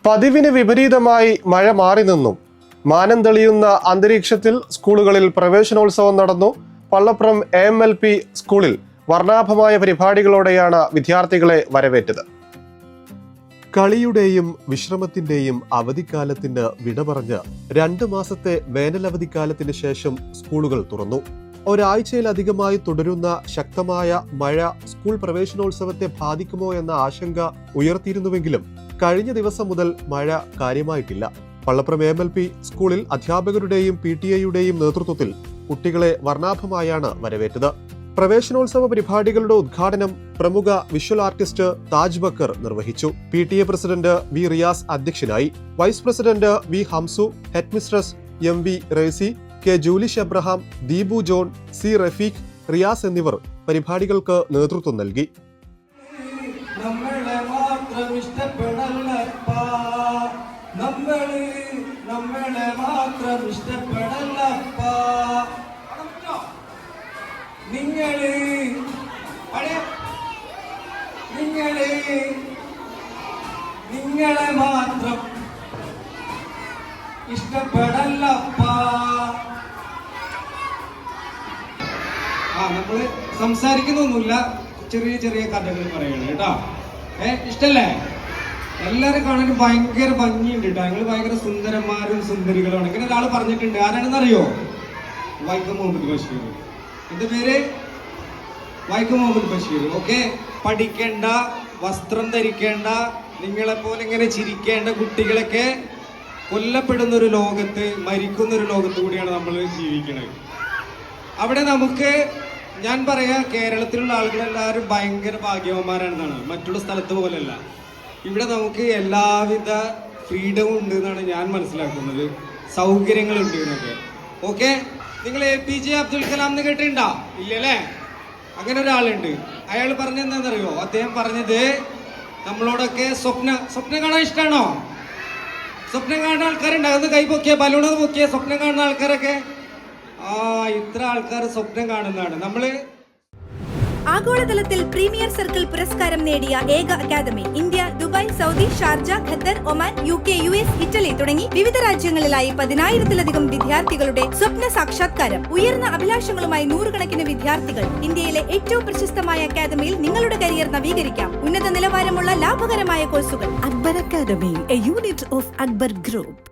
പതിവിന് വിപരീതമായി മഴ മാറി നിന്നു. മാനം തെളിയുന്ന അന്തരീക്ഷത്തിൽ സ്കൂളുകളിൽ പ്രവേശനോത്സവം നടന്നു. പള്ളപ്രം AMLP സ്കൂളിൽ വർണ്ണാഭമായ പരിപാടികളോടെയാണ് വിദ്യാർത്ഥികളെ വരവേറ്റത്. കളിയുടെയും വിശ്രമത്തിന്റെയും അവധിക്കാലത്തിന് വിട പറഞ്ഞ് 2 മാസത്തെ വേനലവധിക്കാലത്തിന് ശേഷം സ്കൂളുകൾ തുറന്നു. ഒരാഴ്ചയിലധികമായി തുടരുന്ന ശക്തമായ മഴ സ്കൂൾ പ്രവേശനോത്സവത്തെ ബാധിക്കുമോ എന്ന ആശങ്ക ഉയർത്തിയിരുന്നുവെങ്കിലും കഴിഞ്ഞ ദിവസം മുതൽ മഴ കാര്യമായിട്ടില്ല. പള്ളപ്രം AMLP സ്കൂളിൽ അധ്യാപകരുടെയും PTA നേതൃത്വത്തിൽ കുട്ടികളെ വർണ്ണാഭമായാണ് വരവേറ്റത്. പ്രവേശനോത്സവ പരിപാടികളുടെ ഉദ്ഘാടനം പ്രമുഖ വിഷ്വൽ ആർട്ടിസ്റ്റ് താജ് ബക്കർ നിർവഹിച്ചു. PTA പ്രസിഡന്റ് V റിയാസ് അധ്യക്ഷനായി. Vice president V Hamsu, headmistress MV Resi, K Julish Abraham, Deepu John, C Rafeeq, Riyas എന്നിവർ പരിപാടികൾക്ക് നേതൃത്വം നൽകി. നിങ്ങളെ മാത്രം ഇഷ്ടപ്പെടല്ലപ്പാ. നമ്മള് സംസാരിക്കുന്നൊന്നുമില്ല, ചെറിയ ചെറിയ കഥകൾ പറയണം കേട്ടോ. ഇഷ്ടല്ലേ? എല്ലാരും കാണാനും ഭയങ്കര ഭംഗിയുണ്ട് കേട്ടോ. ഞങ്ങൾ ഭയങ്കര സുന്ദരന്മാരും സുന്ദരികളുമാണ്. ഇങ്ങനെ ഒരാൾ പറഞ്ഞിട്ടുണ്ട്. ആരാണെന്നറിയോ? വൈക്കം മുഹമ്മദ് ബഷീർ. എന്റെ പേര് വൈക്കം മുഹമ്മദ് ബഷീർ. ഓക്കെ, പഠിക്കേണ്ട, വസ്ത്രം ധരിക്കേണ്ട, നിങ്ങളെപ്പോലെ ഇങ്ങനെ ചിരിക്കേണ്ട കുട്ടികളൊക്കെ കൊല്ലപ്പെടുന്ന ഒരു ലോകത്ത്, മരിക്കുന്ന ഒരു ലോകത്ത് കൂടിയാണ് നമ്മൾ ജീവിക്കുന്നത്. അവിടെ നമുക്ക്, ഞാൻ പറയാ, കേരളത്തിലുള്ള ആളുകളെല്ലാവരും ഭയങ്കര ഭാഗ്യവന്മാരാണെന്നാണ്. മറ്റുള്ള സ്ഥലത്ത് പോലെയല്ല. ഇവിടെ നമുക്ക് എല്ലാവിധ ഫ്രീഡവും ഉണ്ട് എന്നാണ് ഞാൻ മനസ്സിലാക്കുന്നത്. സൗകര്യങ്ങളുണ്ട് എന്നൊക്കെ. ഓക്കെ, നിങ്ങൾ APJ അബ്ദുൽ കലാം എന്ന് കേട്ടിട്ടുണ്ടോ? ഇല്ലല്ലേ? അങ്ങനെ ഒരാളുണ്ട്. അയാൾ പറഞ്ഞെന്താണെന്നറിയോ? അദ്ദേഹം പറഞ്ഞത് നമ്മളോടൊക്കെ സ്വപ്നം കാണാൻ ഇഷ്ടമാണോ? സ്വപ്നം കാണുന്ന ആൾക്കാരുണ്ടാവും. ഒന്ന് കൈ പൊക്കിയ, ബലൂണത് പൊക്കിയ സ്വപ്നം കാണുന്ന ആൾക്കാരൊക്കെ. ഇത്ര ആൾക്കാർ സ്വപ്നം കാണുന്നതാണ് നമ്മള്. ആഗോളതലത്തിൽ പ്രീമിയർ സർക്കിൾ പുരസ്കാരം നേടിയ ഏക academy. India, Dubai, Saudi, Sharjah, Qatar, Oman, UK, US, Italy തുടങ്ങി വിവിധ രാജ്യങ്ങളിലായി 10,000-ലധികം വിദ്യാർത്ഥികളുടെ സ്വപ്ന സാക്ഷാത്കാരം. ഉയർന്ന അഭിലാഷങ്ങളുമായി നൂറുകണക്കിന് വിദ്യാർത്ഥികൾ. ഇന്ത്യയിലെ ഏറ്റവും പ്രശസ്തമായ അക്കാദമിയിൽ നിങ്ങളുടെ കരിയർ നവീകരിക്കാം. ഉന്നത നിലവാരമുള്ള ലാഭകരമായ കോഴ്സുകൾ. Akbar academy, a unit of Akbar group.